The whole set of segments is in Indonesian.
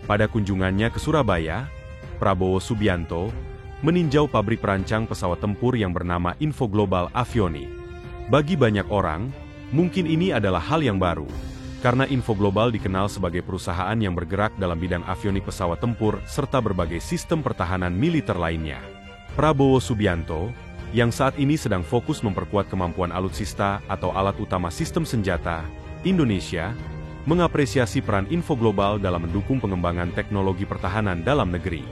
Pada kunjungannya ke Surabaya, Prabowo Subianto meninjau pabrik perancang pesawat tempur yang bernama Info Global Avionics. Bagi banyak orang, mungkin ini adalah hal yang baru, karena Info Global dikenal sebagai perusahaan yang bergerak dalam bidang avionik pesawat tempur serta berbagai sistem pertahanan militer lainnya. Prabowo Subianto, yang saat ini sedang fokus memperkuat kemampuan alutsista atau alat utama sistem senjata Indonesia, mengapresiasi peran Info Global dalam mendukung pengembangan teknologi pertahanan dalam negeri.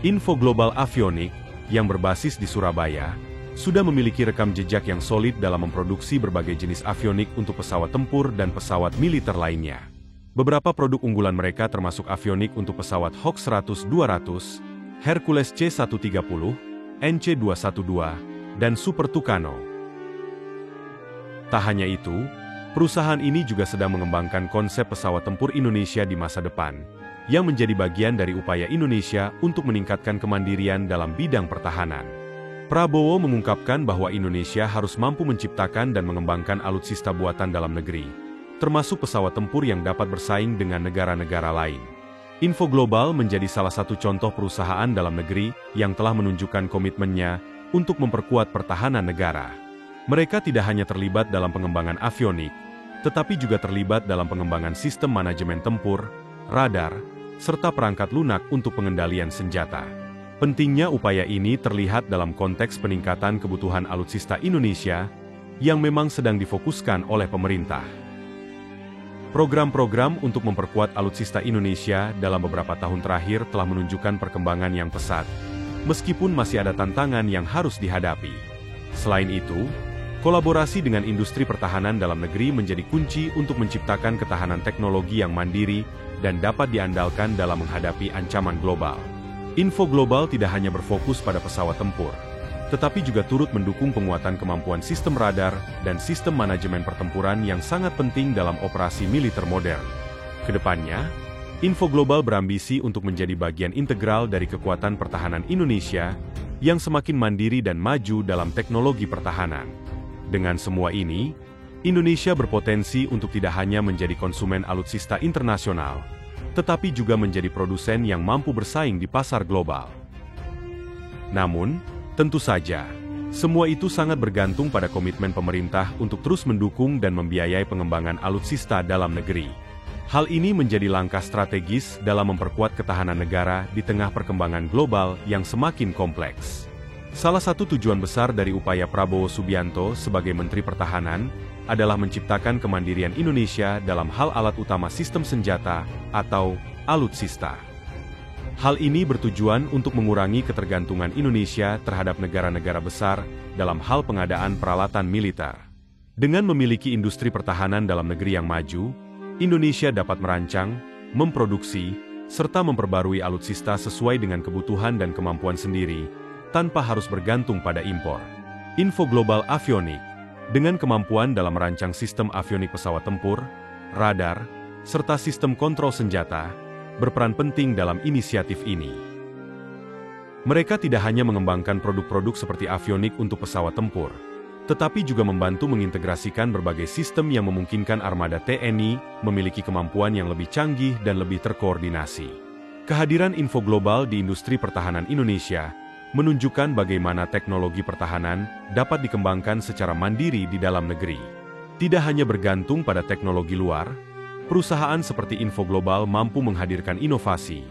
Info Global Avionics, yang berbasis di Surabaya, sudah memiliki rekam jejak yang solid dalam memproduksi berbagai jenis avionik untuk pesawat tempur dan pesawat militer lainnya. Beberapa produk unggulan mereka termasuk avionik untuk pesawat Hawk 100-200, Hercules C-130, NC-212, dan Super Tucano. Tak hanya itu, perusahaan ini juga sedang mengembangkan konsep pesawat tempur Indonesia di masa depan, yang menjadi bagian dari upaya Indonesia untuk meningkatkan kemandirian dalam bidang pertahanan. Prabowo mengungkapkan bahwa Indonesia harus mampu menciptakan dan mengembangkan alutsista buatan dalam negeri, termasuk pesawat tempur yang dapat bersaing dengan negara-negara lain. Info Global menjadi salah satu contoh perusahaan dalam negeri yang telah menunjukkan komitmennya untuk memperkuat pertahanan negara. Mereka tidak hanya terlibat dalam pengembangan avionik, tetapi juga terlibat dalam pengembangan sistem manajemen tempur, radar, serta perangkat lunak untuk pengendalian senjata. Pentingnya upaya ini terlihat dalam konteks peningkatan kebutuhan alutsista Indonesia yang memang sedang difokuskan oleh pemerintah. Program-program untuk memperkuat alutsista Indonesia dalam beberapa tahun terakhir telah menunjukkan perkembangan yang pesat, meskipun masih ada tantangan yang harus dihadapi. Selain itu, kolaborasi dengan industri pertahanan dalam negeri menjadi kunci untuk menciptakan ketahanan teknologi yang mandiri dan dapat diandalkan dalam menghadapi ancaman global. Info Global tidak hanya berfokus pada pesawat tempur, tetapi juga turut mendukung penguatan kemampuan sistem radar dan sistem manajemen pertempuran yang sangat penting dalam operasi militer modern. Kedepannya, Info Global berambisi untuk menjadi bagian integral dari kekuatan pertahanan Indonesia yang semakin mandiri dan maju dalam teknologi pertahanan. Dengan semua ini, Indonesia berpotensi untuk tidak hanya menjadi konsumen alutsista internasional, tetapi juga menjadi produsen yang mampu bersaing di pasar global. Namun, tentu saja, semua itu sangat bergantung pada komitmen pemerintah untuk terus mendukung dan membiayai pengembangan alutsista dalam negeri. Hal ini menjadi langkah strategis dalam memperkuat ketahanan negara di tengah perkembangan global yang semakin kompleks. Salah satu tujuan besar dari upaya Prabowo Subianto sebagai Menteri Pertahanan adalah menciptakan kemandirian Indonesia dalam hal alat utama sistem senjata atau alutsista. Hal ini bertujuan untuk mengurangi ketergantungan Indonesia terhadap negara-negara besar dalam hal pengadaan peralatan militer. Dengan memiliki industri pertahanan dalam negeri yang maju, Indonesia dapat merancang, memproduksi, serta memperbarui alutsista sesuai dengan kebutuhan dan kemampuan sendiri, tanpa harus bergantung pada impor. Info Global Avionics, dengan kemampuan dalam merancang sistem avionik pesawat tempur, radar, serta sistem kontrol senjata, berperan penting dalam inisiatif ini. Mereka tidak hanya mengembangkan produk-produk seperti avionik untuk pesawat tempur, tetapi juga membantu mengintegrasikan berbagai sistem yang memungkinkan armada TNI memiliki kemampuan yang lebih canggih dan lebih terkoordinasi. Kehadiran Info Global di industri pertahanan Indonesia menunjukkan bagaimana teknologi pertahanan dapat dikembangkan secara mandiri di dalam negeri. Tidak hanya bergantung pada teknologi luar, perusahaan seperti Info Global mampu menghadirkan inovasi,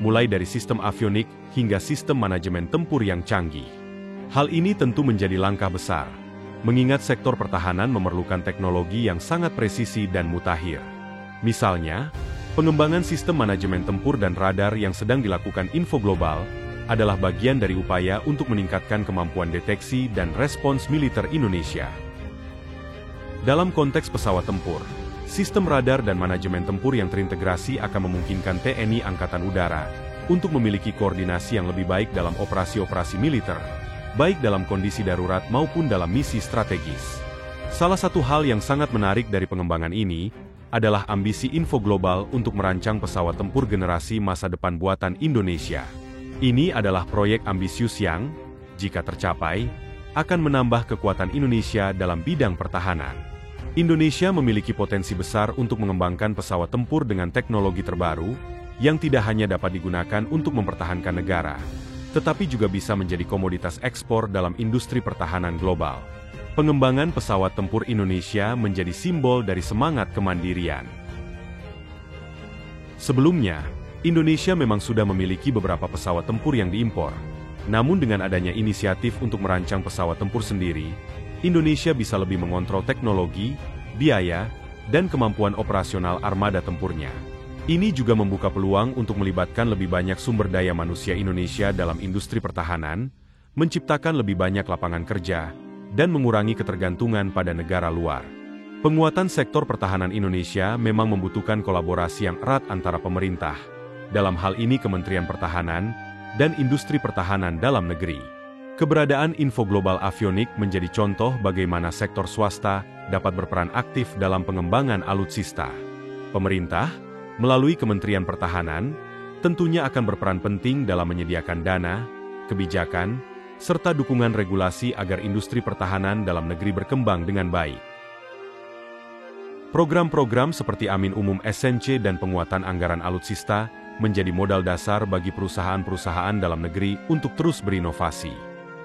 mulai dari sistem avionik hingga sistem manajemen tempur yang canggih. Hal ini tentu menjadi langkah besar, mengingat sektor pertahanan memerlukan teknologi yang sangat presisi dan mutakhir. Misalnya, pengembangan sistem manajemen tempur dan radar yang sedang dilakukan Info Global adalah bagian dari upaya untuk meningkatkan kemampuan deteksi dan respons militer Indonesia. Dalam konteks pesawat tempur, sistem radar dan manajemen tempur yang terintegrasi akan memungkinkan TNI Angkatan Udara untuk memiliki koordinasi yang lebih baik dalam operasi-operasi militer, baik dalam kondisi darurat maupun dalam misi strategis. Salah satu hal yang sangat menarik dari pengembangan ini adalah ambisi Info Global untuk merancang pesawat tempur generasi masa depan buatan Indonesia. Ini adalah proyek ambisius yang, jika tercapai, akan menambah kekuatan Indonesia dalam bidang pertahanan. Indonesia memiliki potensi besar untuk mengembangkan pesawat tempur dengan teknologi terbaru, yang tidak hanya dapat digunakan untuk mempertahankan negara, tetapi juga bisa menjadi komoditas ekspor dalam industri pertahanan global. Pengembangan pesawat tempur Indonesia menjadi simbol dari semangat kemandirian. Sebelumnya, Indonesia memang sudah memiliki beberapa pesawat tempur yang diimpor. Namun dengan adanya inisiatif untuk merancang pesawat tempur sendiri, Indonesia bisa lebih mengontrol teknologi, biaya, dan kemampuan operasional armada tempurnya. Ini juga membuka peluang untuk melibatkan lebih banyak sumber daya manusia Indonesia dalam industri pertahanan, menciptakan lebih banyak lapangan kerja, dan mengurangi ketergantungan pada negara luar. Penguatan sektor pertahanan Indonesia memang membutuhkan kolaborasi yang erat antara pemerintah, dalam hal ini Kementerian Pertahanan, dan industri pertahanan dalam negeri. Keberadaan Info Global Avionik menjadi contoh bagaimana sektor swasta dapat berperan aktif dalam pengembangan alutsista. Pemerintah, melalui Kementerian Pertahanan, tentunya akan berperan penting dalam menyediakan dana, kebijakan, serta dukungan regulasi agar industri pertahanan dalam negeri berkembang dengan baik. Program-program seperti Amin Umum SNC dan penguatan anggaran alutsista menjadi modal dasar bagi perusahaan-perusahaan dalam negeri untuk terus berinovasi.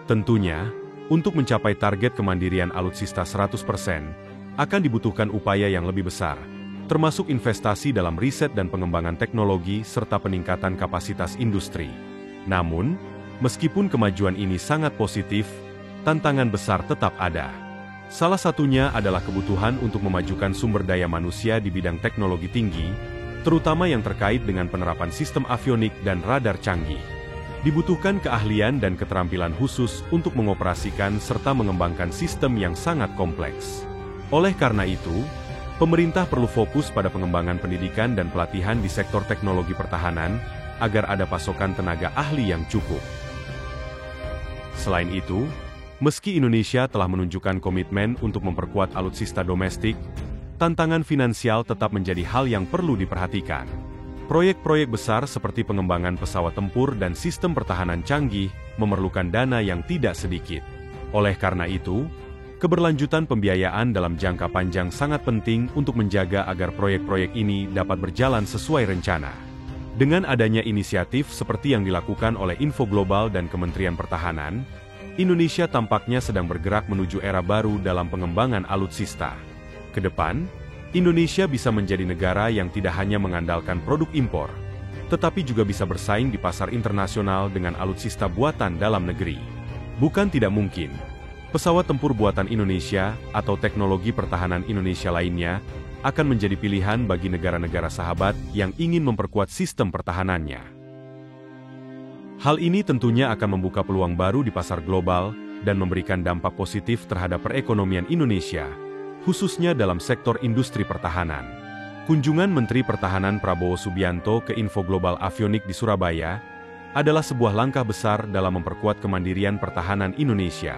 Tentunya, untuk mencapai target kemandirian alutsista 100%, akan dibutuhkan upaya yang lebih besar, termasuk investasi dalam riset dan pengembangan teknologi serta peningkatan kapasitas industri. Namun, meskipun kemajuan ini sangat positif, tantangan besar tetap ada. Salah satunya adalah kebutuhan untuk memajukan sumber daya manusia di bidang teknologi tinggi, terutama yang terkait dengan penerapan sistem avionik dan radar canggih. Dibutuhkan keahlian dan keterampilan khusus untuk mengoperasikan serta mengembangkan sistem yang sangat kompleks. Oleh karena itu, pemerintah perlu fokus pada pengembangan pendidikan dan pelatihan di sektor teknologi pertahanan, agar ada pasokan tenaga ahli yang cukup. Selain itu, meski Indonesia telah menunjukkan komitmen untuk memperkuat alutsista domestik, tantangan finansial tetap menjadi hal yang perlu diperhatikan. Proyek-proyek besar seperti pengembangan pesawat tempur dan sistem pertahanan canggih memerlukan dana yang tidak sedikit. Oleh karena itu, keberlanjutan pembiayaan dalam jangka panjang sangat penting untuk menjaga agar proyek-proyek ini dapat berjalan sesuai rencana. Dengan adanya inisiatif seperti yang dilakukan oleh Info Global dan Kementerian Pertahanan, Indonesia tampaknya sedang bergerak menuju era baru dalam pengembangan alutsista. Ke depan, Indonesia bisa menjadi negara yang tidak hanya mengandalkan produk impor, tetapi juga bisa bersaing di pasar internasional dengan alutsista buatan dalam negeri. Bukan tidak mungkin, pesawat tempur buatan Indonesia atau teknologi pertahanan Indonesia lainnya akan menjadi pilihan bagi negara-negara sahabat yang ingin memperkuat sistem pertahanannya. Hal ini tentunya akan membuka peluang baru di pasar global dan memberikan dampak positif terhadap perekonomian Indonesia, khususnya dalam sektor industri pertahanan. Kunjungan Menteri Pertahanan Prabowo Subianto ke Info Global Avionik di Surabaya adalah sebuah langkah besar dalam memperkuat kemandirian pertahanan Indonesia.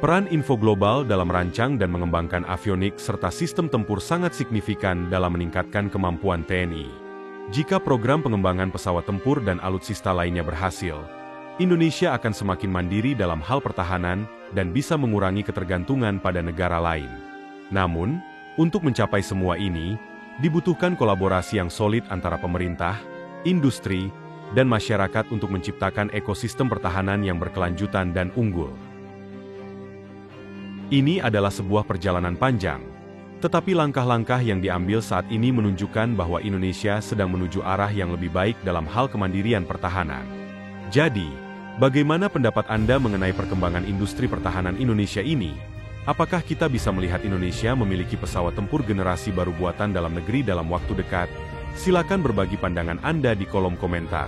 Peran Info Global dalam merancang dan mengembangkan avionik serta sistem tempur sangat signifikan dalam meningkatkan kemampuan TNI. Jika program pengembangan pesawat tempur dan alutsista lainnya berhasil, Indonesia akan semakin mandiri dalam hal pertahanan dan bisa mengurangi ketergantungan pada negara lain. Namun, untuk mencapai semua ini, dibutuhkan kolaborasi yang solid antara pemerintah, industri, dan masyarakat untuk menciptakan ekosistem pertahanan yang berkelanjutan dan unggul. Ini adalah sebuah perjalanan panjang, tetapi langkah-langkah yang diambil saat ini menunjukkan bahwa Indonesia sedang menuju arah yang lebih baik dalam hal kemandirian pertahanan. Jadi, bagaimana pendapat Anda mengenai perkembangan industri pertahanan Indonesia ini? Apakah kita bisa melihat Indonesia memiliki pesawat tempur generasi baru buatan dalam negeri dalam waktu dekat? Silakan berbagi pandangan Anda di kolom komentar.